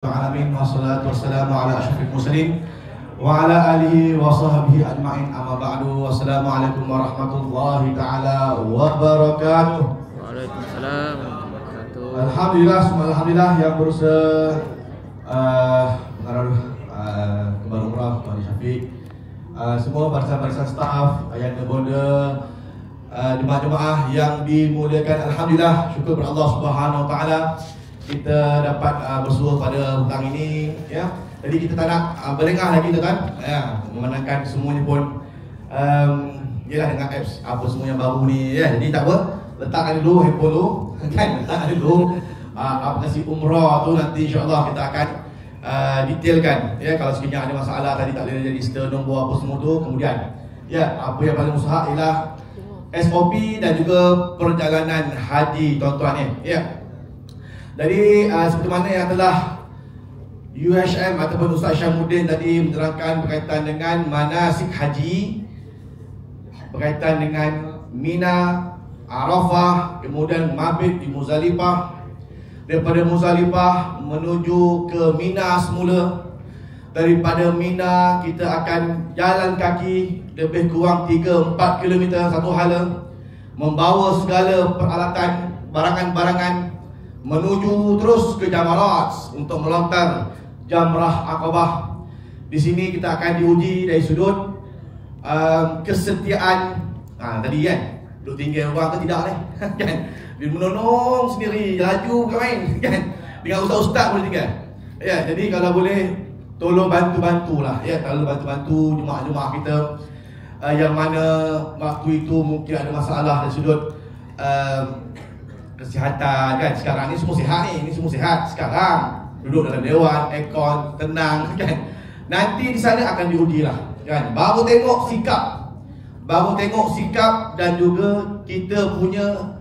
Alamin wassalatu wassalamu ala asyrafil mursalin wa ala alihi wa sahbihi ajma'in, amma ba'du. Wassalamualaikum warahmatullahi taala wabarakatuh. Waalaikumsalam warahmatullahi wabarakatuh. Alhamdulillah yang berusaha kembali umrah Tuan Syafiq, semua barisan-barisan staf yang berbonda, jemaah-jemaah yang dimuliakan. Alhamdulillah, syukur kepada Allah Subhanahu wa taala kita dapat bersuah pada hutang ini, ya. Jadi kita tak nak berlengah lagi tu kan, ya, memandangkan semuanya pun yalah dengan apps apa semua yang baru ni, ya. Jadi tak apa, letakkan dulu handphone tu kan, letakkan dulu aplikasi umrah tu, nanti insya-Allah kita akan detailkan, ya. Kalau sekiranya ada masalah tadi tak boleh register nombor apa semua tu, kemudian ya, apa yang paling mustahak ialah SOP dan juga perjalanan haji tuan-tuan ni, ya. Jadi seperti mana yang telah UHM ataupun Ustaz Syahmuddin tadi menerangkan berkaitan dengan manasik haji, berkaitan dengan Mina, Arafah, kemudian mabit di Muzdalifah, daripada Muzdalifah menuju ke Mina semula. Daripada Mina kita akan jalan kaki lebih kurang 3-4 km satu hala, membawa segala peralatan, barangan-barangan, menuju terus ke Jamarat untuk melontar Jamrah Aqabah. Di sini kita akan diuji dari sudut kesetiaan. Tadi kan duduk tinggal orang tu tidak kan, dia menonong sendiri, laju bukan main kan, dengan ustaz-ustaz boleh tinggal, ya. Jadi kalau boleh tolong bantu-bantulah, ya, tolong bantu-bantu jemaah-jemaah kita yang mana waktu itu mungkin ada masalah dari sudut kesihatan kan. Sekarang ni semua sihat ni, semua sihat sekarang, duduk dalam dewan, aircon, tenang kan. Nanti di sana akan diuji lah kan, baru tengok sikap dan juga kita punya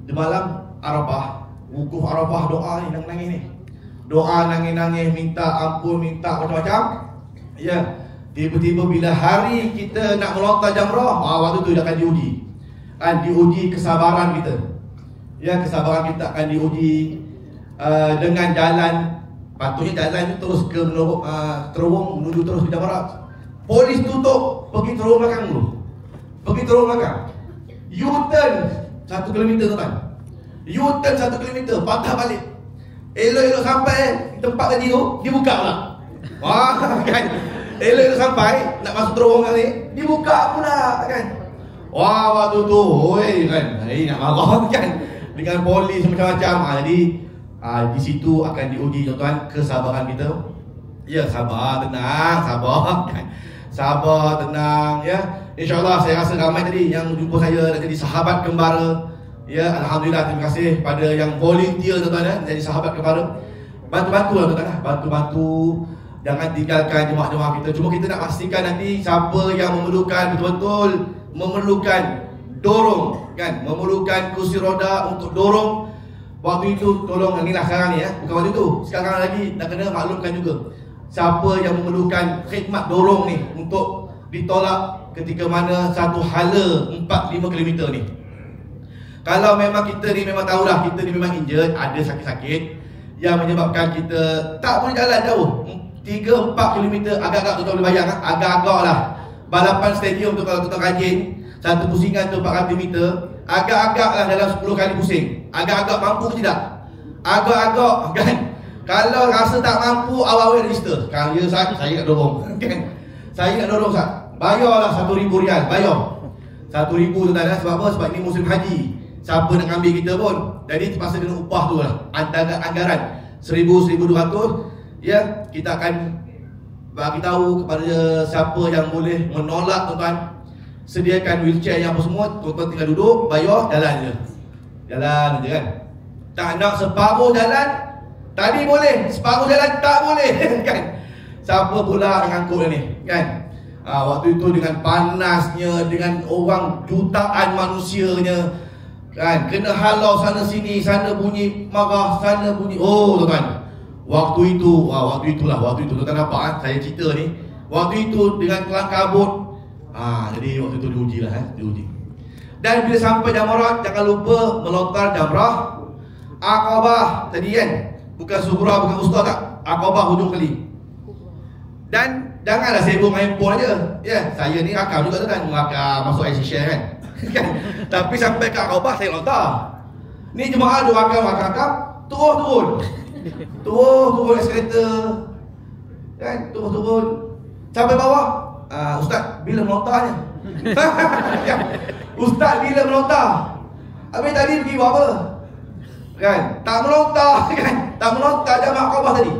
di malam Arafah, wukuf Arafah, doa ni nangis ni, doa nangis-nangis, minta ampun, minta macam-macam, ya. Tiba-tiba bila hari kita nak melontar jamrah, waktu tu dia akan diuji kan, diuji kesabaran kita, ya. Kesabaran kita akan diuji dengan jalan. Patutnya jalan itu terus ke terowong menuju terus ke Jamarat. Polis tutup, pergi terowong belakang dulu, pergi terowong belakang, U-turn 1 km tuan, U-turn 1 km, patah balik, elok-elok sampai tempat tadi tu dibuka pula. Wah kan, elok-elok sampai nak masuk terowong kali dibuka pula kan. Wah, waktu tu oi kan, nak marah kan dengan polis macam-macam. Jadi di situ akan diuji tuan-tuan kesabaran kita. Ya, sabar, tenang, sabar kan. Sabar, tenang, ya. InsyaAllah saya rasa ramai tadi yang jumpa saya dan jadi sahabat kembara. Ya, alhamdulillah, terima kasih pada yang volunteer tuan-tuan, ya, jadi sahabat kembara. Bantu-bantu lah tuan-tuan, bantu-bantu. Jangan tinggalkan jemaah-jemaah kita. Cuma kita nak pastikan nanti siapa yang memerlukan, betul-betul memerlukan dorong kan, memerlukan kursi roda untuk dorong. Waktu itu tolong, inilah sekarang ni, ya, bukan waktu itu, sekarang lagi nak kena maklumkan juga siapa yang memerlukan khidmat dorong ni untuk ditolak ketika mana satu hala 4-5 km ni. Kalau memang kita ni memang tahulah, kita ni memang injured, ada sakit-sakit yang menyebabkan kita tak boleh jalan jauh 3-4 km, agak-agak tuan-tuan boleh bayang, agak-agak lah balapan stadium tu, kalau tuan-tuan rajin satu pusingan tu 400 meter, agak-agak lah dalam 10 kali pusing. Agak-agak mampu ke tidak? Agak-agak kan. Kalau rasa tak mampu, awal-awal register. Kalau ya Ustaz, saya nak dorong kan. Saya nak dorong Ustaz, bayarlah 1,000 rial, bayar 1,000 tuan-tuan. Sebab apa? Sebab ini musim haji, siapa nak ambil kita pun, jadi terpaksa kena upah tu lah, antara anggaran 1,000-1,200, ya. Kita akan bagi tahu kepada siapa yang boleh menolak tuan-tuan, sediakan wheelchair yang apa semua, tuan-tuan tinggal duduk, bayar, jalan je. Jalan je kan. Tak nak separuh jalan, tadi boleh, separuh jalan tak boleh kan. Siapa pula yang angkut ni kan. Waktu itu dengan panasnya, dengan orang jutaan manusianya kan, kena halau sana sini, sana bunyi marah, sana bunyi, oh tuan-tuan. Waktu itu tuan-tuan nampak saya cerita ni, waktu itu dengan kelang kabut. Jadi waktu itu diuji lah, diuji. Dan bila sampai Jamarat, jangan lupa melontar Jamrah Aqabah tadi kan. Bukan Sughra, bukan Wusta tak. Aqabah hujung kali. Dan janganlah sibuk main handphone aja. Ya, saya ni rakam juga tuan, rakam masuk IC share kan. Tapi sampai ke Aqabah saya lontar. Ni jemaah dia rakam, turun eskalator. Kan, turun. Sampai bawah. Ustaz, bila melontarnya? Ustaz, bila melontar? Habis tadi pergi buat apa? Kan, tak melontar kan. Tak melontar jemaah Aqabah tadi.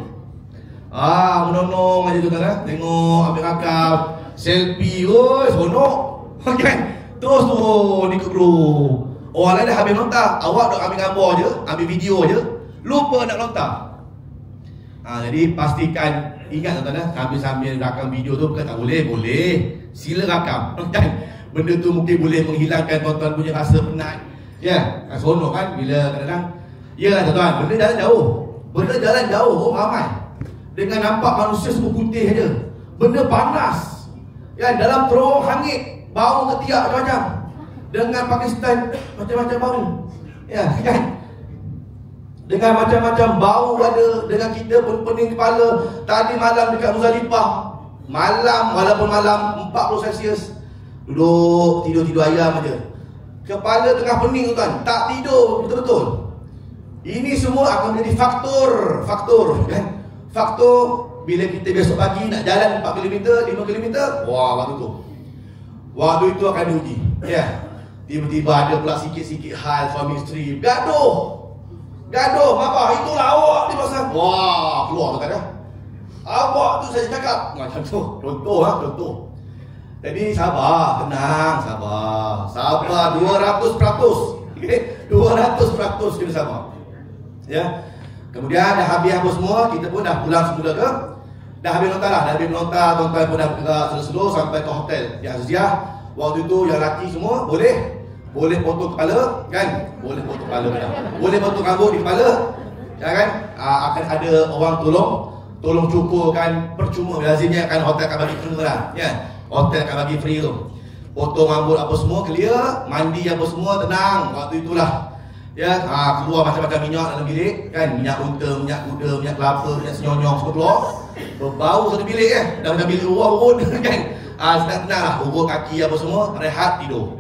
Menonong aja tu kan. Tengok ambil rakam, selfie, seronok. Kan? Terus turun ikut grup. Orang lain dah habis lontar, awak duk ambil gambar je, ambil video je, lupa nak lontar. Jadi pastikan, ingat tuan-tuan, sambil rakam video tu bukan tak boleh, boleh. Sila rakam. Kan? Benda tu mungkin boleh menghilangkan tuan-tuan punya rasa penat. Ya, seronok kan bila kadang-kadang. Ya tuan-tuan, benda jalan jauh, orang ramai. Dengan nampak manusia semua putih aja. Benda panas. Ya, dalam terowong hangit, bau ketiak macam-macam. Dengan Pakistan macam-macam bau. Ya, kan? Dengan macam-macam bau ada. Dengan kita pun pening kepala. Tadi malam dekat Muzdalifah, walaupun malam 40 Celsius, duduk tidur ayam aja. Kepala tengah pening tuan, tak tidur betul-betul. Ini semua akan menjadi faktor kan? Faktor bila kita besok pagi nak jalan 4 km, 5 km, waktu itu akan diuji. Ya. Tiba-tiba ada pula sikit-sikit hal suami isteri gaduh, apa itulah awak ni pasal. Keluar tu kan. Awak tu saya cakap macam tu. Contoh. Jadi sabar, tenang, sabar 200%. 200% kena sabar. Ya. Kemudian dah habis apa semua, kita pun dah pulang semula ke. Dah habis lontar, tuan-tuan pun dah bergerak seluruh sampai ke hotel di Aziah. Waktu itu yang lelaki semua boleh potong kepala kan? Boleh potong kepala kan? Boleh potong rambut di kepala. Ya kan? Akan ada orang tolong cukurkan percuma. Lazimnya kan hotel akan bagi percuma lah. Ya. Hotel akan bagi free tu. Potong rambut apa semua clear, mandi apa semua tenang. Waktu itulah ya, keluar macam-macam minyak dalam bilik kan, minyak unta, minyak kuda, minyak kelapa, minyak senyonyong semua keluar. Berbau satu bilik kan. Dah macam bilik urut kan. Senang-senang lah, urut kaki apa semua, rehat tidur.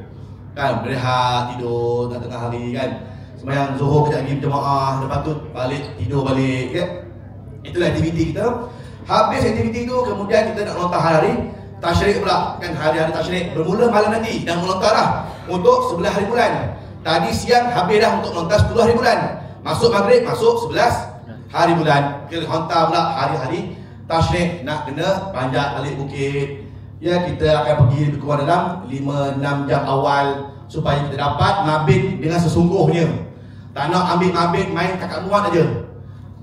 Kan, berehat tidur tengah hari kan. Sembahyang Zuhur kejap lagi berjemaah, lepas tu balik tidur balik kan. Itulah aktiviti kita. Habis aktiviti tu kemudian kita nak lontar hari tasyrik pula kan. Hari-hari tasyrik bermula malam nanti dan melontar lah untuk 11 hari bulan. Tadi siang habis dah untuk lontar 10 hari bulan. Masuk maghrib masuk 11 hari bulan. Kita lontar pula hari-hari tasyrik, nak kena panjat balik bukit. Ya, kita akan pergi lebih kurang dalam 5-6 jam awal supaya kita dapat mabit dengan sesungguhnya. Tak nak ambil mabit main kakak muat aja.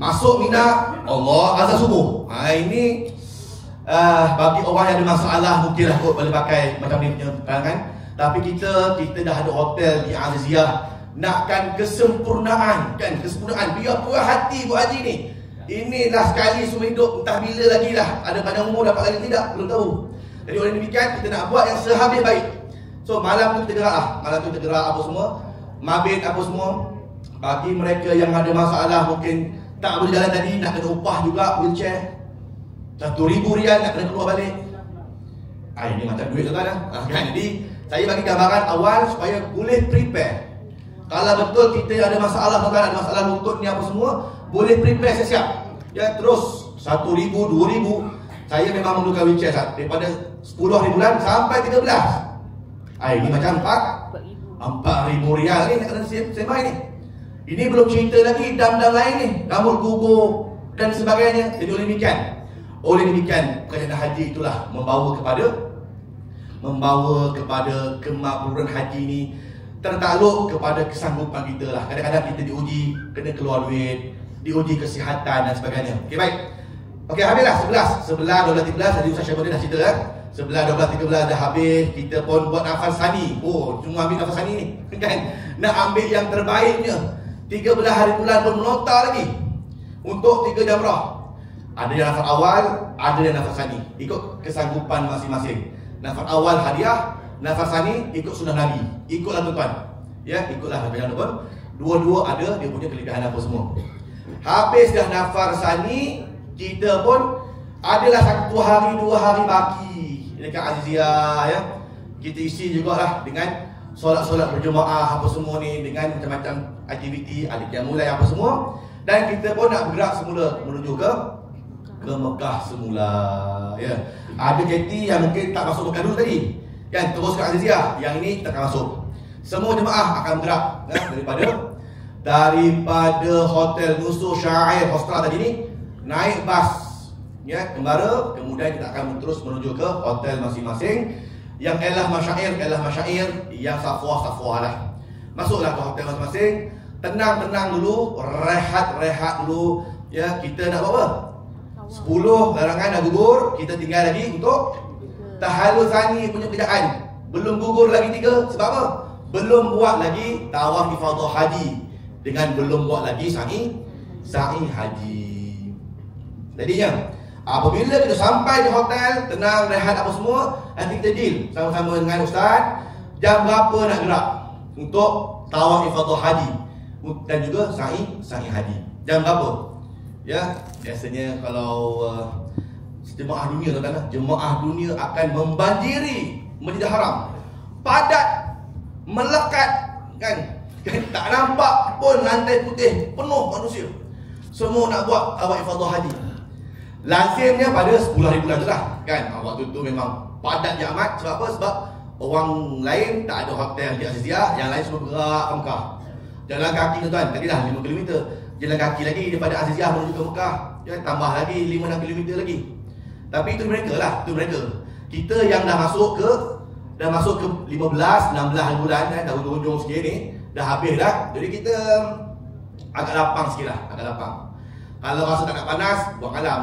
Masuk Mina, Allah azan subuh. Ini bagi orang yang ada masalah mungkinlah kot boleh pakai macam ni punya perangan. Tapi kita dah ada hotel di Aziah. Nakkan kesempurnaan kan, biar puas hati buat haji ni. Inilah sekali seumur hidup, entah bila lagi lah. Ada panjang umur dapat lagi tidak, belum tahu. Jadi oleh demikian kita nak buat yang sehabis baik. So malam tu kita gerak apa semua, mabit apa semua. Bagi mereka yang ada masalah mungkin tak boleh jalan tadi, nak kena upah juga wheelchair. 1,000 rial nak kena keluar balik. Ini macam duit tuan kan. Jadi saya bagi gambaran awal supaya boleh prepare. Kalau betul kita ada masalah tuan, ada masalah lutut ni apa semua, boleh prepare siap-siap. Ya, terus 1,000, 2,000. Saya memang memerlukan wheelchair daripada 10 hari bulan sampai 13. Ini macam 4,000 rial ni nak kena semai ni. Ini belum cerita lagi dam-dam lain ni, rambut gugur dan sebagainya. Jadi oleh demikian kerajaan haji itulah membawa kepada kemakburan haji ni tertakluk kepada kesanggupan kita lah. Kadang-kadang kita diuji, kena keluar duit, diuji kesihatan dan sebagainya. Okey, baik. Okey, habislah 11, 12, 13. Tadi Ustaz Syaibudin dah cerita kan. 11, 12, 13 dah habis. Kita pun buat nafas sani. Cuma ambil nafas sani ni kan. Nak ambil yang terbaiknya. 13 hari bulan pun melontar lagi untuk 3 jamrah. Ada yang nafas awal, ada yang nafas sani. Ikut kesanggupan masing-masing. Nafas awal hadiah, nafas sani ikut sunnah Nabi. Ikutlah tuan-tuan. Ya, ikutlah tuan-tuan. Dua-dua ada dia punya kelebihan apa semua. Habis dah nafas sani, kita pun adalah 1 hari 2 hari baki dekat Azizia ya. Kita isi jugalah dengan solat-solat berjemaah apa semua ni, dengan macam-macam aktiviti, ada yang mulai apa semua. Dan kita pun nak bergerak semula menuju ke Mekah semula ya. Ada JT yang mungkin tak masuk Mekah dulu tadi kan, terus ke Azizia. Yang ini kita akan masuk. Semua jemaah akan bergerak ya, daripada Hotel Nusur Syair Hostel tadi ni, naik bas ya Kembara, kemudian kita akan terus menuju ke hotel masing-masing. Yang elah masyair, yang safwah lah. Masuklah ke hotel masing-masing, tenang dulu, rehat dulu ya. Kita nak buat apa? 10 larangan dah gugur, kita tinggal lagi untuk tahallul tsani punya kerjaan. Belum gugur lagi 3, sebab apa? Belum buat lagi tawaf ifadah haji, dengan belum buat lagi sa'i haji. Jadinya apabila kita sampai di hotel, tenang, rehat apa semua, nanti kita deal sama-sama dengan ustaz jam berapa nak gerak untuk tawaf ifadah haji dan juga sa'i haji. Jam berapa? Ya, biasanya kalau jemaah dunia tuan-tuan, jemaah dunia akan membanjiri Masjidil Haram. Padat, melekat kan? Tak nampak pun lantai putih, penuh manusia. Semua nak buat tawaf ifadah haji. Lazimnya pada 10 hari bulan tu lah kan. Waktu tu memang padat je amat. Sebab apa? Sebab orang lain tak ada hotel di Azizia, yang lain semua bergerak ke Mekah. Jalan kaki tuan-tuan, tadi dah 5 km. Jalan kaki lagi daripada Azizia menuju ke Mekah ya, tambah lagi 5-6 km lagi. Tapi itu mereka lah, itu mereka. Kita yang dah masuk ke 15, 16 hari bulan dah hujung-hujung sikit ni, dah habis dah. Jadi kita agak lapang sikit lah, agak lapang. Kalau rasa tak nak panas, buat malam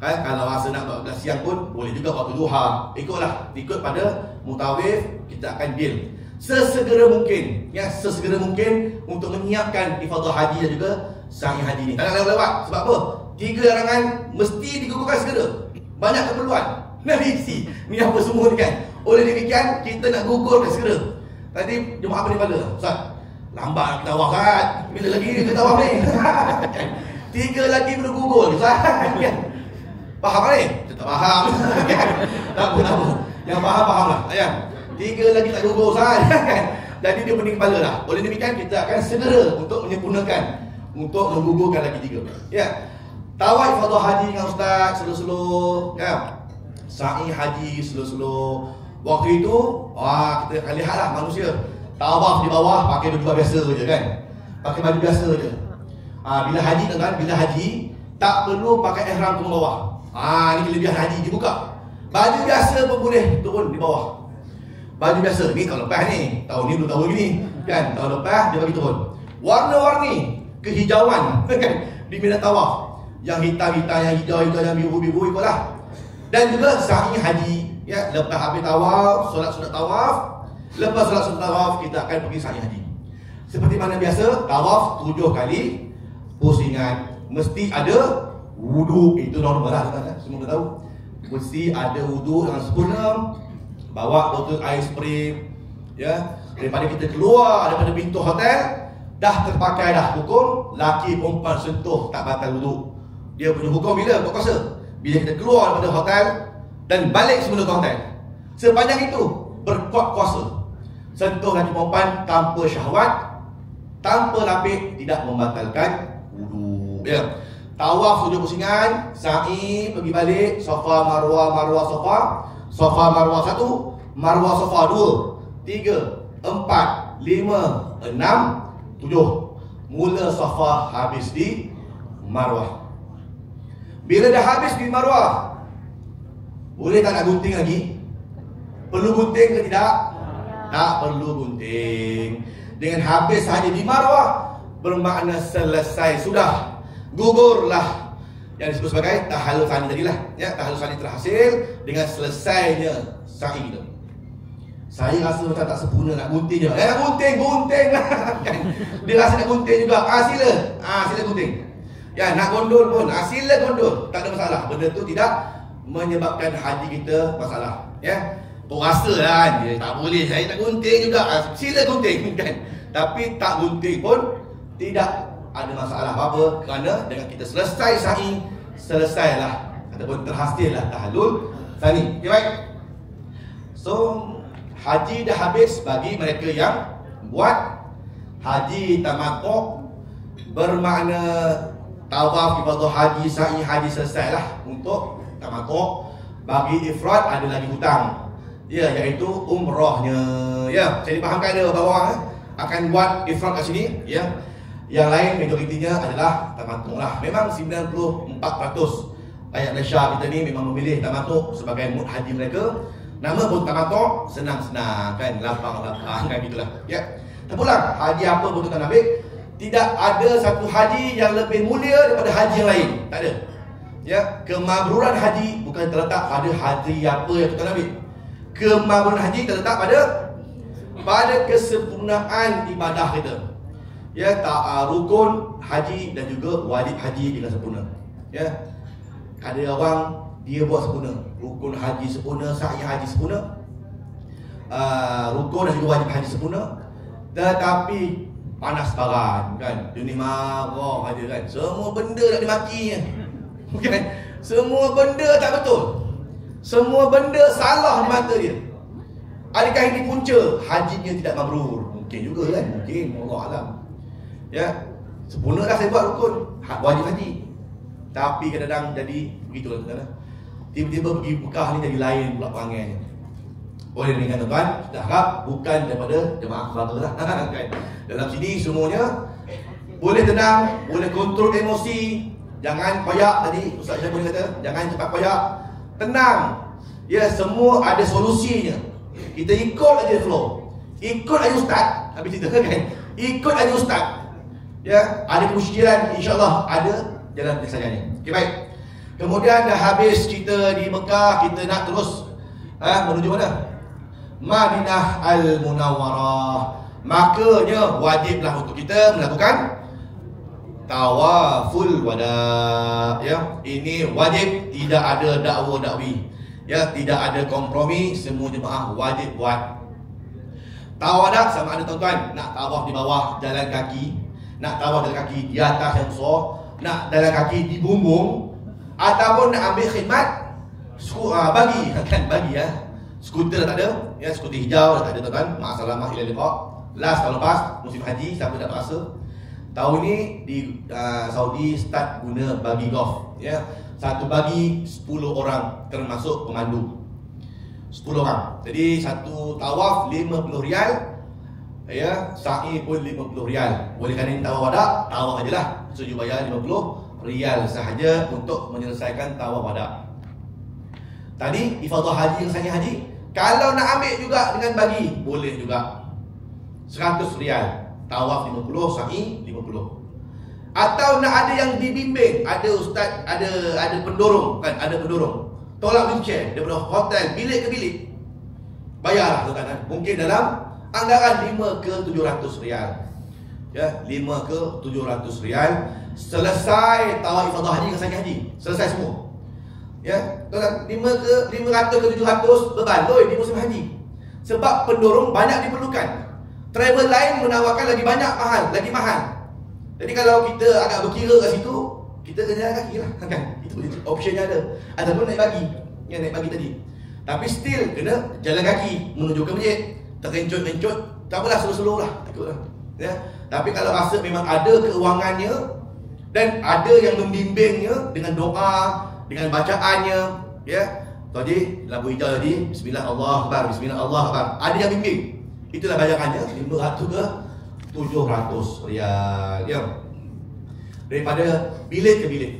kan. Kalau rasa nak buat siang pun boleh juga waktu duha. Ikut pada mutawif, kita akan deal sesegera mungkin ya, sesegera mungkin untuk menyiapkan ifadah haji dan juga sa'i haji ni. Tak nak lewat-lewat. Sebab apa? 3 larangan mesti digugurkan segera. Banyak keperluan nak diisi ni apa semua ni kan. Oleh demikian kita nak gugurkan segera. Tadi jemaah pening kepala, ustaz lambat nak kita tawaf kan, bila lagi kita tawaf ni 3 lagi belum gugur ustaz kan. Faham ni? Kita tak faham kan? Tak apa. Yang faham lah ya. 3 lagi tak gugur ustaz kan. Jadi dia pening kepala lah. Oleh demikian kita akan segera untuk menyempurnakan, untuk menggugurkan lagi 3 ya. Tawaf ifadah haji dengan ustaz slow-slow kan. Sa'i haji slow-slow. Waktu itu kita akan lihatlah manusia tawaf di bawah pakai baju biasa je kan. Pakai baju biasa je. Bila haji tuan-tuan, bila haji tak perlu pakai ihram turun bawah. Ni kelebihan haji dibuka. Baju biasa pun boleh turun di bawah. Baju biasa ni tahun lepas ni, tahun ni belum tahu gini kan. Tahun lepas dia bagi turun. Warna-warni kehijauan kan di medan tawaf. Yang hitam-hitam, yang hijau-hijau, yang biru-biru ikutlah. Dan juga sa'i haji ya, lepas habis tawaf, solat sunat tawaf, lepas solat sunat tawaf kita akan pergi sa'i haji. Seperti mana biasa, tawaf 7 kali, pusingan mesti ada wudu. Itu normal lah tuan-tuan, semua dah tahu. Mesti ada wudu dengan sempurna. Bawa botol air spray ya, daripada kita keluar daripada pintu hotel dah terpakai dah hukum laki perempuan sentuh tak batal wudu. Dia punya hukum bila berkuasa? Bila kita keluar daripada hotel dan balik semula ke hotel. Sepanjang itu berkuat kuasa. Sentuh laki perempuan tanpa syahwat, tanpa lapik, tidak membatalkan wudu ya. Tawaf 7 pusingan, sa'i pergi balik, Safa Marwah, Marwah Safa, Safa Marwah 1, Marwah Safa 2, 3, 4, 5, 6, 7. Mula Safa, habis di Marwah. Bila dah habis di Marwah, boleh tak nak gunting lagi? Perlu gunting ke tidak? Tak perlu gunting. Dengan habis saja di Marwah bermakna selesai sudah. Gugurlah yang disebut sebagai tahallul tsani tadilah ya. Tahallul tsani terhasil dengan selesainya sa'i kita. Saya rasa macam tak sempurna nak gunting je. Gunting lah kan. Dia rasa nak gunting juga. Sila gunting. Ya, nak gondol pun, sila gondol, tak ada masalah. Benda tu tidak menyebabkan haji kita masalah ya. Kau rasa lah tak boleh, saya nak gunting juga, sila gunting kan. Tapi tak gunting pun tidak ada masalah apa-apa, kerana dengan kita selesai sa'i, selesailah ataupun terhasillah tahallul tsani. Okay, baik. So haji dah habis bagi mereka yang buat haji tamattu, bermakna tawaf, ibadah haji, sa'i haji selesailah untuk tamattu. Bagi ifrad ada lagi hutang, ya, iaitu umrahnya. Ya, saya difahamkan ada bawah akan buat ifrad kat sini, ya. Yang lain majoritinya adalah tamattu lah. Memang 94% rakyat Malaysia kita ni memang memilih tamattu sebagai mud haji mereka. Nama pun tamattu, senang-senang kan, lapang-lapang kan gitulah. Ya. Tak pula haji apa pun tuan ambil, tidak ada satu haji yang lebih mulia daripada haji yang lain. Tak ada. Ya, kemabruran haji bukan terletak pada haji apa yang kita ambil. Kemabruran haji terletak pada kesempurnaan ibadah kita. Ya, tak rukun haji dan juga wajib haji dengan sempurna. Ya. Ada orang dia buat sempurna, rukun haji sempurna, sa'i haji sempurna, rukun dan juga wajib haji sempurna, tetapi panas baran kan, dia ni marah aja kan, semua benda nak dimaki kan, semua benda tak betul, semua benda salah di mata dia. Adakah ini punca hajinya tidak mabrur? Mungkin juga kan, mungkin, Allah alam. Ya, sempurna dah saya buat rukun wajib haji, tapi kadang-kadang jadi begitulah tuan-tuan. Tiba-tiba pergi Mekah ni jadi lain pula perangai. Oleh dengan tuan-tuan, kita harap bukan daripada jemaah keluarga lah kan. Dalam sini semuanya boleh tenang, boleh kontrol emosi, jangan koyak tadi Ustaz Syah boleh kata, jangan cepat koyak, tenang. Ya, semua ada solusinya. Kita ikut aja flow. Ikut aja ustaz, habis cerita kan. Ikut aja ustaz. Ya, ada kemusyikiran, insya-Allah ada jalan penyelesaiannya. Okey, baik. Kemudian dah habis kita di Mekah, kita nak terus menuju mana? Madinah Al-Munawwarah. Makanya wajiblah untuk kita melakukan tawaful wada. Ya, ini wajib, tidak ada dakwa-dakwi. Ya, tidak ada kompromi, semua jemaah wajib buat. Tawaf sama ada tuan-tuan nak tawaf di bawah jalan kaki, nak tawaf jalan kaki di atas yang besar, nak jalan kaki di bumbung, ataupun nak ambil khidmat bagi kan, bagi ya. Skuter tak ada, ya, skuter hijau tak ada tuan-tuan. Ma'asalamah ila liqa. Last tahun lepas musim haji, siapa tak rasa. Tahun ni di Saudi start guna bagi golf, ya. Satu bagi 10 orang termasuk pemandu. 10 orang. Jadi satu tawaf 50 rial. Ya, sa'i pun 50 rial. Boleh kan ini tawaf wada, tawaf ajalah. Setuju bayar 50 rial sahaja untuk menyelesaikan tawaf wada. Tadi ifadah haji yang sa'i haji, kalau nak ambil juga dengan bagi, boleh juga. 100 rial. Tawaf 50, sa'i 50. Atau nak ada yang dibimbing, ada ustaz, ada pendorong kan, ada pendorong. Tolak wheelchair daripada hotel bilik ke bilik. Bayarlah tuan-tuan. Mungkin dalam anggaran 5 ke 700 rial. Ya, 5 ke 700 rial. Selesai tawaf ifadah haji dengan sa'i haji. Selesai semua. Ya, tuan-tuan, 500 ke 700 berbaloi di musim haji. Sebab pendorong banyak diperlukan. Travel lain menawarkan lagi mahal. Jadi kalau kita agak berkira kat situ, kita kena jalan kaki lah kan. Itu optionnya ada. Ataupun naik bagi. Yang naik bagi tadi. Tapi still kena jalan kaki menuju ke masjid. Terkencot-kencot, tak apalah, slow-slow lah. Takutlah. Ya. Tapi kalau rasa memang ada keuangannya dan ada yang membimbingnya dengan doa, dengan bacaannya, ya. Tadi lampu hijau tadi, bismillah Allah akbar, bismillah Allah akbar. Ada yang bimbing. Itulah bayarannya 500 ke 700 rial. Ya. Daripada bilik ke bilik.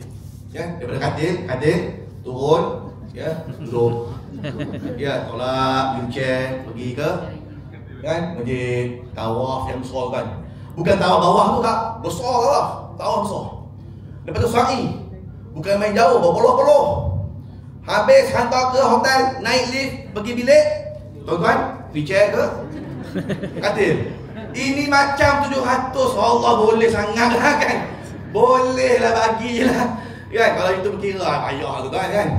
Ya, daripada katil turun, ya, duduk. Ya, tolak wheelchair pergi ke kan masjid, tawaf yang besar kan. Bukan tawaf bawah tu tak, besar lah. Tawaf besar. Lepas tu sa'i. Bukan main jauh, berpuluh-puluh. Habis hantar ke hotel, naik lift, pergi bilik. Tuan-tuan, wheelchair ke katil. Ini macam 700. Allah boleh sangat lah kan. Boleh lah, bagilah kan. Kalau itu berkira payah tu kan.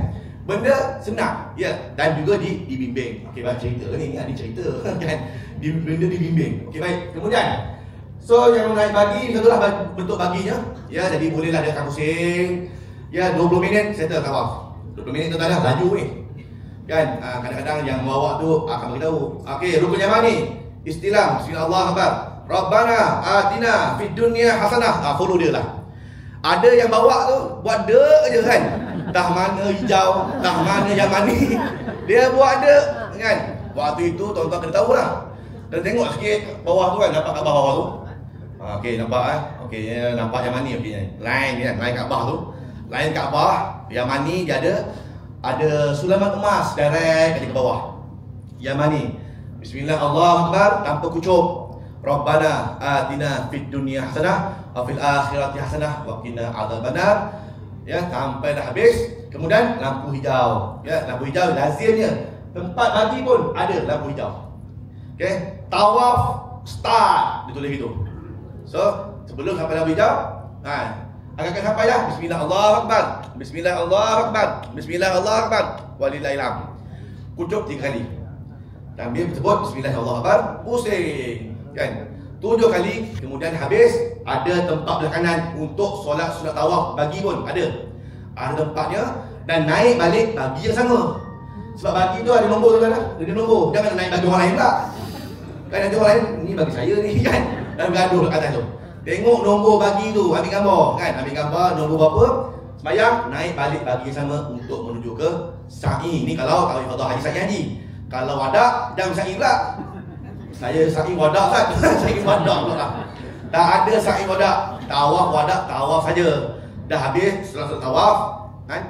Benda senang. Ya, dan juga dibimbing. Okey, baik cerita ni ada cerita kan. Benda dibimbing. Okey, baik. Kemudian so yang naik bagi, itulah bentuk baginya. Ya, jadi bolehlah dia akan pusing. Ya, 20 minit settle tawaf. 20 minit tu tak ada laju ni. Kan? Kadang-kadang yang bawa tu akan beritahu. Okey, rukun yamani. Istilam. Bismillahirrahmanirrahim. Rabbana atina fid dunya hasanah. Follow dia lah. Ada yang bawa tu buat de je kan. Dah mana hijau, dah mana yamani. Dia buat de kan. Waktu itu tuan-tuan kena tahu lah. Dan tengok sikit bawah tu kan, nampak kat bawah tu. Okey, nampak okey, nampak yamani okey. Line kan, line Kaabah tu. Line Kaabah, yamani dia ada sulaiman emas direct ke bawah. Yamani. Bismillah, Allahu Akbar tanpa kucup. Rabbana atina fid dunya hasanah wa fil akhirati hasanah wa qina adzabannar. Ya, sampai dah habis. Kemudian lampu hijau. Ya, lampu hijau lazimnya tempat mati pun ada lampu hijau. Okey, tawaf start ditulis gitu. So, sebelum sampai lampu hijau, akan sampai dah. Bismillah Allahu Akbar. Bismillah Allahu Akbar. Bismillah Allahu Akbar. Walillahil hamd. Kucup 3 kali. Sambil sebut Bismillah Allahu Akbar, pusing. Kan? 7 kali, kemudian habis. Ada tempat belah kanan untuk solat sunat tawaf bagi pun ada. Ada tempatnya. Dan naik balik bagi yang sama. Sebab bagi tu ada nombor tu kan. Ada nombor. Jangan naik bagi orang lain pula. Kan nanti orang lain, ni bagi saya ni kan. Dan bergaduh kat atas tu. Tengok nombor bagi tu, ambil gambar kan. Ambil gambar nombor berapa, sembayang, naik balik bagi yang sama untuk menuju ke sa'i. Ni kalau tahu ifadah haji sa'i haji. Kalau wadak, jangan sa'i pula. Saya sa'i wadak kan. Sa'i wadak pula lah. Tak ada sa'i wadak. Tawaf wadak, tawaf saja. Dah habis setelah tawaf kan,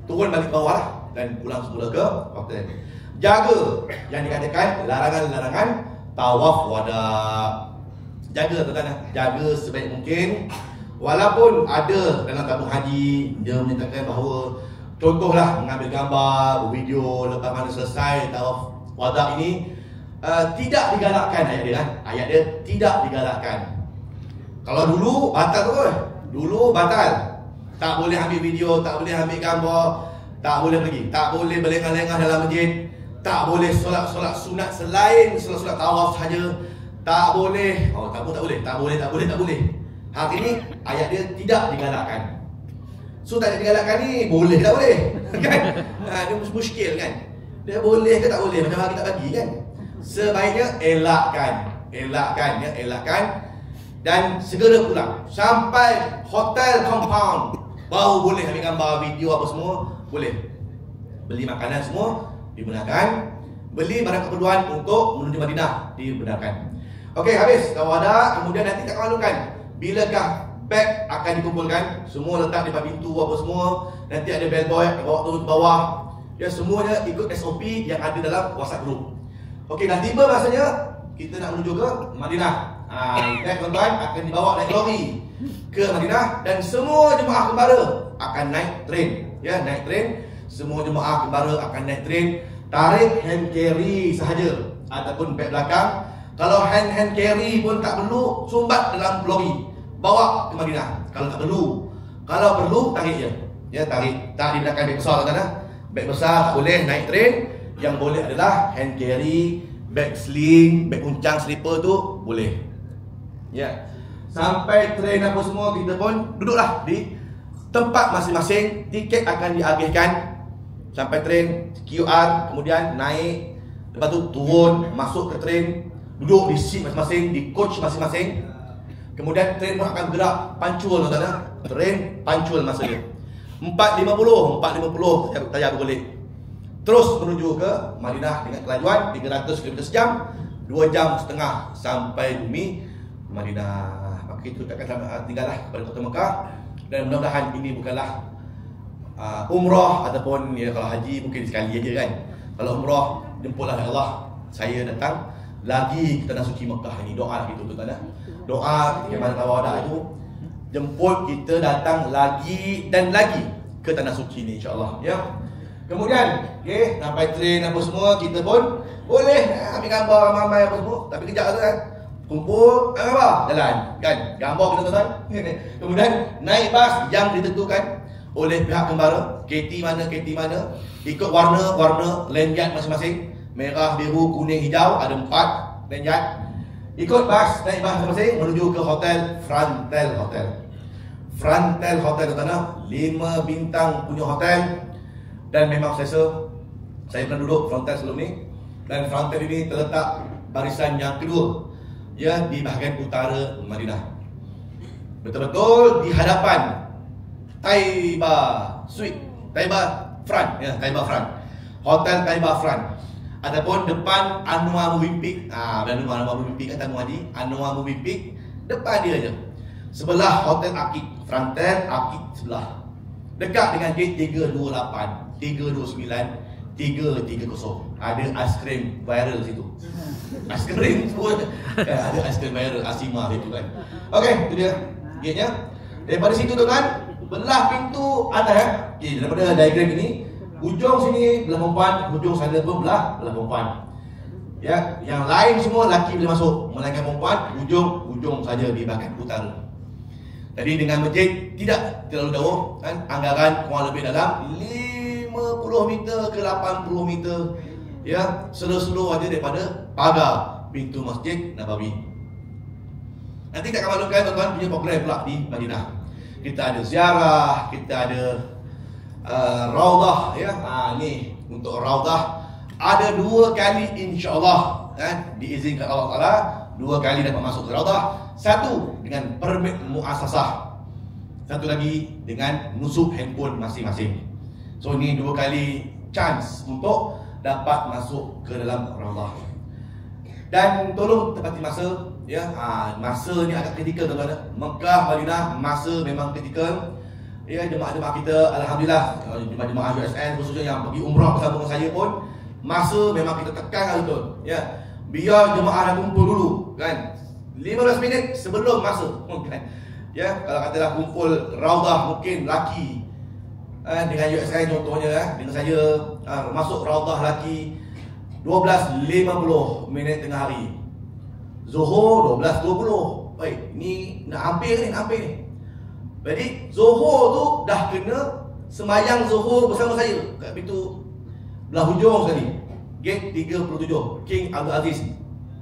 turun balik bawah lah dan pulang semula ke hotel. Jaga yang dikatakan larangan-larangan tawaf wadak. Jaga tuan-tuan, jaga sebaik mungkin. Walaupun ada dalam tabung haji dia menyatakan bahawa contohlah mengambil gambar, video lepas mana selesai tawaf wadak ini, tidak digalakkan ayat dia kan. Ayat dia tidak digalakkan. Kalau dulu batal tu kan. Dulu batal. Tak boleh ambil video, tak boleh ambil gambar, tak boleh pergi, tak boleh berlengah-lengah dalam masjid, tak boleh solat-solat sunat selain solat-solat tawaf sahaja. Tak boleh. Tak boleh. Hari ini ayat dia tidak digalakkan. So tak digalakkan ni boleh ke tak boleh? Kan? Dia muskil kan. Dia boleh ke tak boleh macam hari tak bagi kan. Sebaiknya elakkan dan segera pulang. Sampai hotel compound baru boleh ambil gambar, video apa semua boleh. Beli makanan semua dibenarkan. Beli barang keperluan untuk menuju Madinah dibenarkan. Okey, habis tawadah, kemudian nanti tak malukan. Bilakah beg akan dikumpulkan? Semua letak di depan pintu apa semua. Nanti ada bellboy bawa turun ke bawah. Ya, semuanya ikut SOP yang ada dalam WhatsApp group. Okey, dah tiba masanya kita nak menuju ke Madinah. Beg tuan-tuan akan dibawa naik lori ke Madinah dan semua jemaah kembara akan naik train. Ya, naik train. Semua jemaah kembara akan naik train. Tarik hand carry sahaja ataupun beg belakang. Kalau hand carry pun tak perlu, sumbat dalam lori, bawa ke Madinah. Kalau tak perlu, kalau perlu tarik je. Ya, tarik. Tak di belakang beg besar tuan-tuan. Beg besar tak boleh naik train. Yang boleh adalah hand carry, beg sling, beg uncang slipper tu boleh. Ya. Sampai train apa semua kita pun duduklah di tempat masing-masing. Tiket akan diagihkan sampai train QR, kemudian naik, lepas tu turun, masuk ke train, duduk di seat masing-masing, di coach masing-masing. Kemudian train pun akan gerak pancul tuan-tuan. Train pancul masa dia 4.50 tayar bergolek. Terus menuju ke Madinah dengan kelajuan 300 km sejam, 2 jam setengah sampai bumi Madinah. Maka itu akan tinggallah pada kota Mekah. Dan mudah-mudahan ini bukanlah umrah ataupun ya, kalau haji mungkin sekali aja kan. Kalau umrah jemputlah Allah, saya datang lagi ke tanah suci Mekah ini. Doa gitu tuan-tuan. Doa ketika pada tawadah itu, jemput kita datang lagi dan lagi ke tanah suci ni insya-Allah ya. Kemudian okey, sampai train apa semua kita pun boleh ambil gambar ramai-ramai apa semua, tapi kejap tu kan. Kumpul apa? Jalan kan. Gambar kita tuan-tuan. Kemudian naik bas yang ditentukan oleh pihak kembara, KT mana, ikut warna lanyard masing-masing. Merah, biru, kuning, hijau, ada 4 lanyard. Ikut bas, naik bas masing-masing menuju ke hotel Frontel Hotel. Frontal hotel tuan-tuan, 5 bintang punya hotel. Dan memang saya pernah duduk frontal sebelum ni. Dan frontal ini terletak barisan yang kedua, ya, di bahagian utara Madinah. Betul-betul di hadapan Taiba Suite, Taiba Front, ya, Taiba Front. Hotel Taiba Front. Ataupun depan Anwar Movie Peak. Anwar Movie Peak kata Muhaji, Anwar Movie Peak depan dia je. Sebelah Hotel Akid, frontal Akid sebelah. Dekat dengan gate 328, 329, 330. Ada aiskrim viral situ. Aiskrim semua. Ada aiskrim viral Asima itu kan. Okey, itu dia gate-nya. Daripada situ tuan-tuan, belah pintu atas. Okey, daripada diagram ini, hujung sini belah perempuan, hujung sana pun belah perempuan. Ya, yang lain semua lelaki boleh masuk, melainkan perempuan hujung saja di bahagian utara. Jadi dengan masjid tidak terlalu jauh kan, anggaran kurang lebih dalam 50 meter ke 80 meter, ya, slow-slow aja daripada pagar pintu Masjid Nabawi. Nanti kita akan maklumkan tuan-tuan punya program pula di Madinah. Kita ada ziarah, kita ada raudah, ya. Ni untuk raudah ada 2 kali insya-Allah kan, diizinkan Allah Taala 2 kali dapat masuk ke raudah. Satu dengan permit muasasah, satu lagi dengan nusuk handphone masing-masing. So ini 2 kali chance untuk dapat masuk ke dalam raudah. Dan tolong tepati masa, ya. Masa ni agak kritikal tuan-tuan. Mekah, Madinah, masa memang kritikal. Ya, jemaah-jemaah kita, alhamdulillah, jemaah-jemaah USN khususnya yang pergi umrah bersama dengan saya pun, masa memang kita tekankan betul. Ya. Biar jemaah dah kumpul dulu kan. 15 minit sebelum masa kan. Ya, kalau katalah kumpul raudah mungkin laki dengan USN contohnya, dengan saya masuk raudah laki 12.50 minit tengah hari. Zuhur 12.20. Baik, ni nak hampir ni. Jadi Zuhur tu dah kena semayang Zuhur bersama saya kat pintu belah hujung sekali, gate 37, King Abdul Aziz,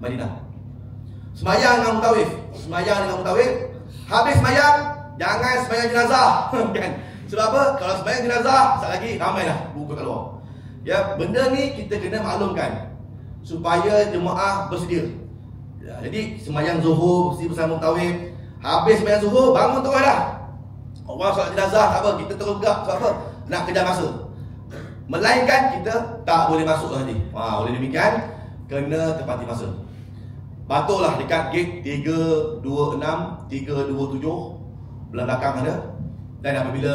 Madinah. Semayang dengan mutawif. Habis semayang, jangan semayang jenazah kan. Sebab apa? Kalau semayang jenazah, sekali lagi ramailah buka kat luar. Ya, benda ni kita kena maklumkan supaya jemaah bersedia. Ya, jadi semayang Zuhur mesti bersama mutawif. Habis semayang Zuhur, bangun terus dah. Orang solat jenazah tak apa, kita terus gerak. Sebab apa? Nak kejar masa. Melainkan kita tak boleh masuk nanti. Oleh demikian, kena tepati masa. Patutlah dekat gate 326, 327 belah belakang ada. Dan apabila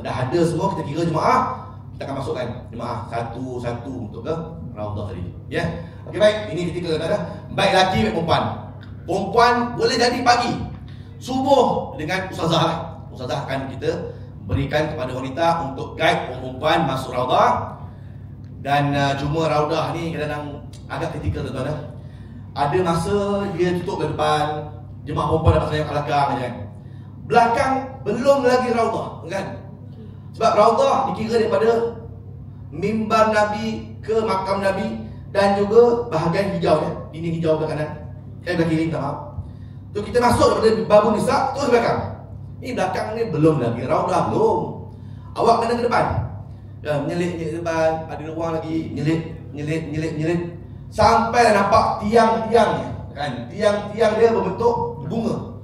dah ada semua, kita kira jemaah, kita akan masukkan jemaah satu-satu untuk ke raudah tadi. Ya. Okey, baik, ini ketika ada baik lelaki baik perempuan. Perempuan boleh jadi pagi, subuh dengan ustazah lah. Ustazah akan kita berikan kepada wanita untuk guide perempuan masuk raudah. Dan cuma raudah ni kadang-kadang agak kritikal tuan-tuan. Ada masa dia tutup ke depan, jemaah perempuan dapat sayang kat belakang kan. Belakang belum lagi raudah kan. Sebab raudah dikira daripada mimbar Nabi ke makam Nabi dan juga bahagian hijau ya, dinding hijau belah kanan. Belah kiri, minta maaf. Tu kita masuk daripada Babun Nisa terus belakang. Ini belakang ni belum lagi raudah, belum. Awak kena ke depan. Ya, menyelit ke depan, ada ruang lagi, menyelit sampai nampak tiang-tiangnya kan. Tiang-tiang dia berbentuk bunga.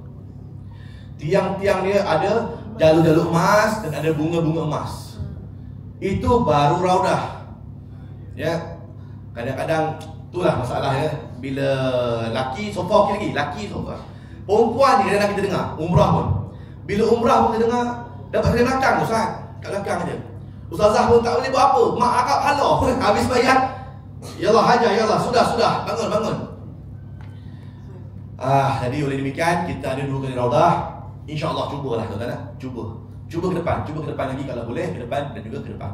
Tiang-tiang dia ada jalur-jalur emas dan ada bunga-bunga emas. Itu baru raudah. Ya. Kadang-kadang itulah masalahnya bila laki sofa okey lagi, laki sofa. Perempuan ni kadang-kadang kita dengar umrah pun. Bila umrah pun kita dengar dapat dari belakang ustaz, kat belakang aja. Ustazah pun tak boleh buat apa. Mak akak halau habis bayar. Yalah hajar, yalah sudah, bangun. Jadi oleh demikian kita ada 2 kali raudah. InsyaAllah cubalah tuan-tuan. Cuba ke depan lagi kalau boleh, ke depan dan juga ke depan.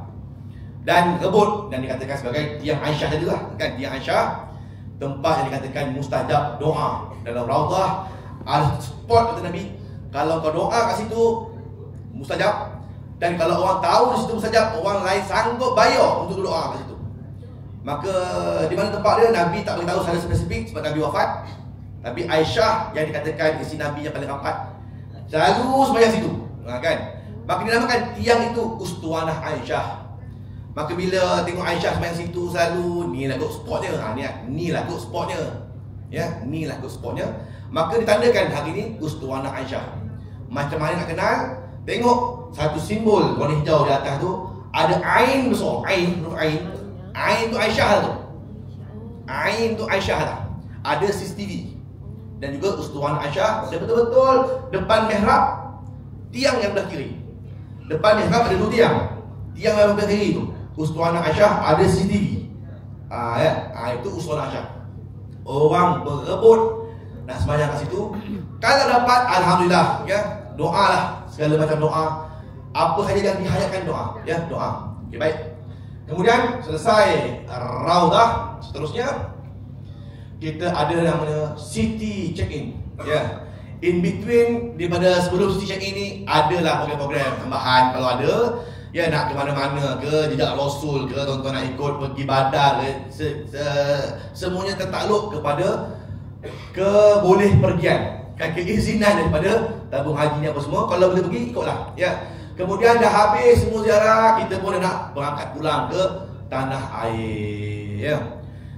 Dan rebut dan dikatakan sebagai tiang Aisyah tadi lah kan, tiang Aisyah, tempat yang dikatakan mustajab doa dalam raudah. Ada spot kata Nabi, kalau kau doa kat situ mustajab, dan kalau orang tahu di situ mustajab, orang lain sanggup bayar untuk doa kat situ. Maka di mana tempat dia Nabi tak beritahu secara spesifik sebab Nabi wafat. Tapi Aisyah yang dikatakan isteri Nabi yang paling rapat selalu sembahyang situ. Kan? Maka dinamakan tiang itu Ustuanah Aisyah. Maka bila tengok Aisyah main situ selalu, ni lah kot spotnya. Ni lah kot spotnya. Ya, ni lah kot spotnya. Maka ditandakan hari ni Ustuanah Aisyah. Macam mana nak kenal? Tengok satu simbol warna hijau di atas tu, ada ain besar. Ain tu Aisyah lah tu. Ain tu Aisyah lah. Ada CCTV. Dan juga Ustuanah Aisyah, dia betul-betul depan mihrab, tiang yang belah kiri. Depan mihrab ada 2 tiang. Tiang yang belah kiri tu Ustuanah Aisyah, ada CCTV. Itu Ustuanah Aisyah. Orang berebut nak sembahyang kat situ. Kalau dapat, alhamdulillah, ya, doa lah, segala macam doa. Apa saja yang dihayatkan doa, ya, doa. Okey, baik. Kemudian selesai Raudah, seterusnya kita ada namanya City Check-in. Ya. In between, daripada sebelum City Check-in ni, adalah program-program tambahan kalau ada. Ya, nak ke mana-mana ke, jejak Rasul ke, tuan-tuan nak ikut pergi badar ke, semuanya tertakluk kepada keboleh pergian, kan, keizinan daripada tabung haji ni apa semua. Kalau boleh pergi, ikutlah. Ya. Kemudian dah habis semua ziarah, kita pun nak berangkat pulang ke tanah air. Ya.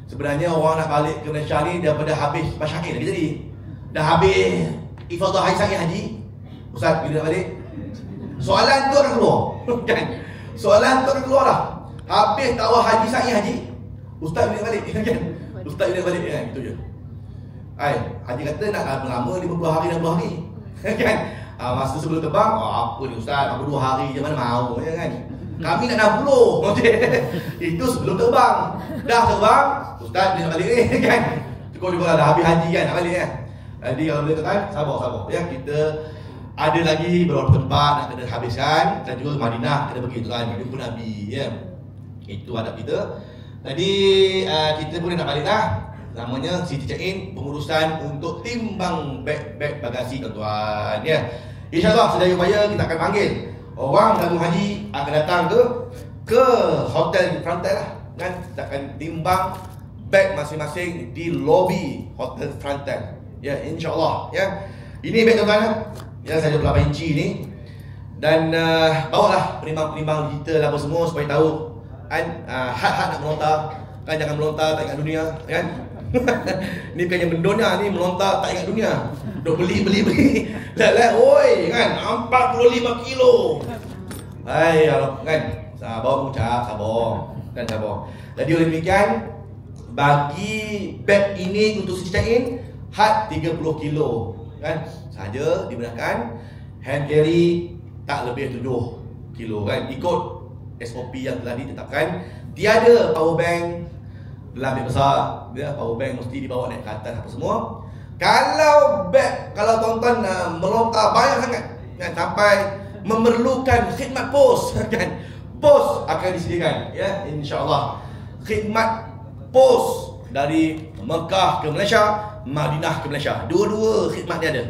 Sebenarnya orang nak balik ke Malaysia ni daripada habis Masyair lagi jadi. Dah habis ifadah haji sa'i haji. Ustaz, bila nak balik? Soalan tu akan keluar. Kan? Soalan tu akan keluar dah. Habis tawaf haji sa'i haji. Ustaz, bila nak balik? Kan? Ustaz, bila nak balik? Kan? Itu je. Haji kata nak lama 50 hari 60 hari. Kan? Masa sebelum terbang, apa ni Ustaz, 42 hari je mana mau, ya kan? Kami nak 60. Itu sebelum terbang. Dah terbang, Ustaz dia nak balik ni, kan? Cukup juga dah habis haji kan, nak balik kan? Jadi kalau boleh tekan, sabar. Ya, kita ada lagi beberapa tempat nak kena habiskan. Dan juga Madinah kena pergi tu kan, jumpa Nabi, ya. Itu adab kita. Jadi kita boleh nak balik dah. Namanya City Check-in, pengurusan untuk timbang beg bagasi tuan-tuan, ya. InsyaAllah sedaya upaya kita akan panggil orang tabung haji akan datang ke hotel Frontier lah, kan? Kita akan timbang beg masing-masing di lobi hotel Frontier. Ya, insyaAllah, ya. Ini beg tuan-tuan, ya, saya 28 inci ni. Dan bawalah penimbang-penimbang digital apa semua supaya tahu kan, had-had nak melontar, kan, jangan melontar tak ingat dunia, kan. Ni bukan yang mendonya, ni melontar tak ingat dunia. Duk beli. Lah, oi, kan, 45 kilo. Hai, kan. Sabar mengucap, sabar. Jadi oleh demikian, bagi beg ini untuk City Check-in, had 30 kilo, kan, saja dibenarkan. Hand carry tak lebih 7 kilo, kan, ikut SOP yang telah ditetapkan. Tiada power bank dalam beg besar, ya, power bank mesti dibawa naik ke atas apa semua. Kalau tuan-tuan melontar banyak sangat, kan, sampai memerlukan khidmat pos, kan, pos akan disediakan, ya, insya-Allah. Khidmat pos dari Mekah ke Malaysia, Madinah ke Malaysia, dua-dua khidmat dia ada.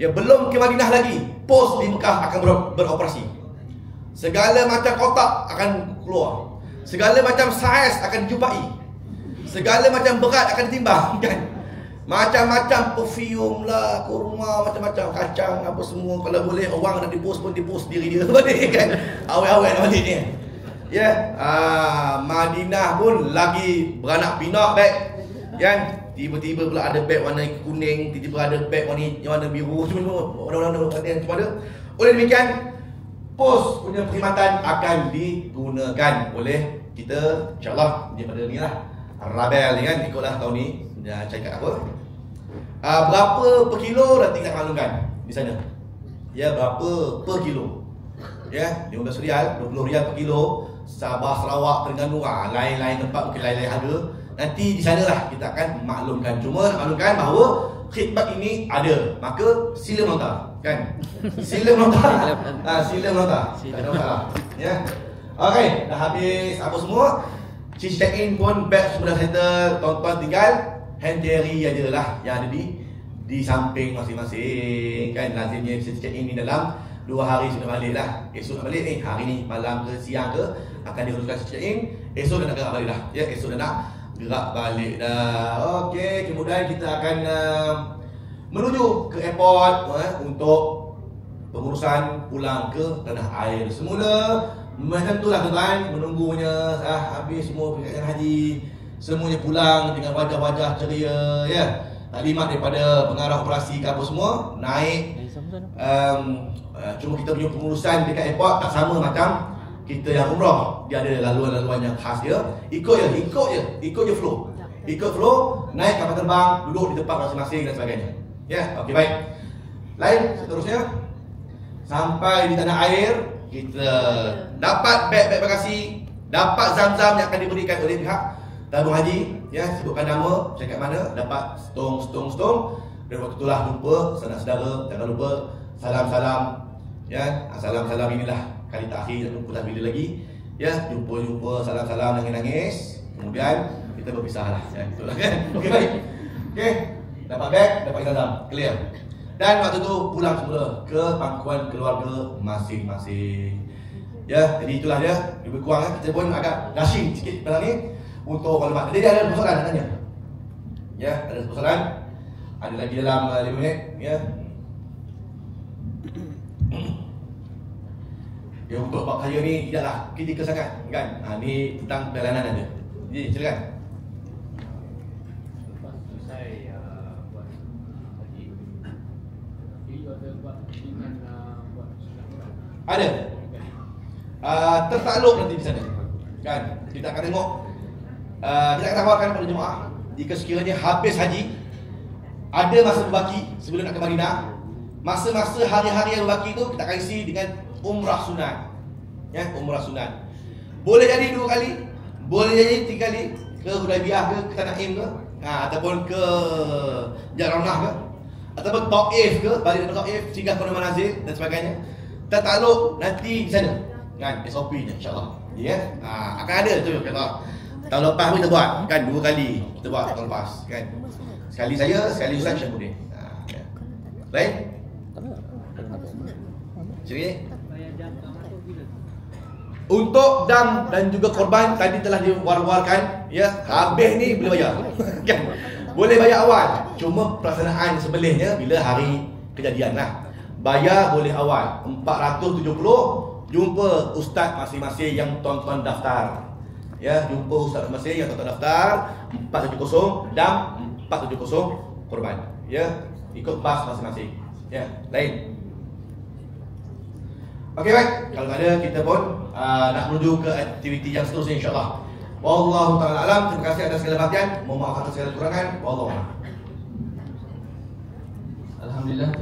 Ya, belum ke Madinah lagi, pos di Mekah akan beroperasi. Segala macam kotak akan keluar. Segala macam saiz akan dijumpai. Segala macam berat akan ditimbang, kan. Macam-macam perfume lah, kurma, macam-macam kacang apa semua. Kalau boleh orang nak dipos pun dipos diri dia balik, kan. Awet-awet nak balik ni. Ya, Madinah pun lagi beranak pinak beg, kan. Tiba-tiba pula ada beg warna kuning, tiba-tiba ada beg warna biru, semua warna-warna ada. Oleh demikian, pos punya perkhidmatan akan digunakan oleh kita, insyaAllah, daripada ni lah Rabel ni, kan, ikutlah tahun ni cakap apa, berapa per kilo dah tinggal maklumkan di sana, ya, berapa per kilo, ya, 15 rial, 20 rial per kilo. Sabah, Sarawak, Terengganu, lain-lain tempat mungkin lain-lain harga. Nanti di sana lah kita akan maklumkan. Cuma nak maklumkan bahawa khidmat ini ada, maka sila melontar, kan? Sila melontar. Sila melontar. Tak ada masalah. Ya. Okey, dah habis apa semua. City Check-in pun beg sudah settle. Tuan-tuan tinggal hand carry aje lah yang ada di samping masing-masing, kan. Lazimnya City Check-in ni dalam 2 hari sudah balik lah. Esok nak balik ni, hari ni malam ke siang ke akan diuruskan City Check-in. Esok dah nak gerak balik dah. Ya, esok dah nak gerak balik dah. Okey, kemudian kita akan menuju ke airport untuk pengurusan pulang ke tanah air. Semula macam itulah tuan-tuan, menunggunya habis semua perjalanan haji, semuanya pulang dengan wajah-wajah ceria, ya. Taklimat daripada pengarah operasi ke apa semua naik. Cuma kita punya pengurusan dekat airport tak sama macam kita yang umrah. Dia ada laluan-laluan yang khas dia. Ikut je flow. Ikut flow, naik kapal terbang, duduk di tempat masing-masing dan sebagainya. Ya, okey baik. Lain seterusnya, sampai di tanah air, kita dapat beg-beg bagasi, dapat zam-zam yang akan diberikan oleh pihak tabung haji, ya, sebutkan nama, cakap mana, dapat stong. Dan waktu itulah jumpa saudara-saudara, jangan lupa salam-salam, ya, salam-salam inilah kali terakhir, jangan lupa bila lagi, ya, jumpa salam-salam, nangis-nangis, kemudian kita berpisah lah, ya, itulah kan. Okey baik. Okey, dapat beg, dapat zam-zam, clear. Dan waktu tu pulang semula ke pangkuan keluarga masing-masing. Ya, jadi itulah dia. Lebih kurang kita pun agak rushing sikit malam ni untuk maklumat. Jadi ada persoalan nak tanya? Ya, ada persoalan. Ada lagi dalam 5 minit, ya. Ya, untuk bab saya ni tidaklah kritikal sangat, kan? Ni tentang perjalanan aja. Jadi silakan. Ada. Tertakluk nanti di sana. Kan? Kita akan tengok. Kita akan tawarkan pada jemaah, jika sekiranya habis haji, ada masa berbaki sebelum nak ke Madinah. Masa-masa hari-hari yang berbaki tu kita akan isi dengan umrah sunat. Ya, umrah sunat. Boleh jadi 2 kali, boleh jadi 3 kali, ke Hudaybiyah ke Tanaim ke, ataupun ke Jaranah ke, ataupun Taif ke, balik ke Taif, singgah ke Manazil dan sebagainya. Tertakluk nanti di sana, kan, SOP nya insya-Allah. Ya, akan ada tu kata. Tahun lepas pun kita buat, kan, 2 kali kita buat tahun lepas, kan. Sekali saya, sekali Ustaz Syafuddin. Ya. Baik. Sini. Untuk dam dan juga korban tadi telah diwar-warkan, ya. Habis ni boleh bayar. Kan? Boleh bayar awal. Cuma pelaksanaan sebelihnya bila hari kejadian lah. Bayar boleh awal 470, jumpa ustaz masing-masing yang tuan-tuan daftar. Ya, jumpa ustaz masing-masing yang tuan-tuan daftar, 470 dam, 470 korban. Ya, ikut bas masing-masing. Ya, lain. Okey baik, kalau ada kita pun nak menuju ke aktiviti yang seterusnya insya-Allah. Wallahu taala alam. Terima kasih atas segala perhatian. Mohon maaf atas segala kekurangan. Wallahu a'lam. Alhamdulillah.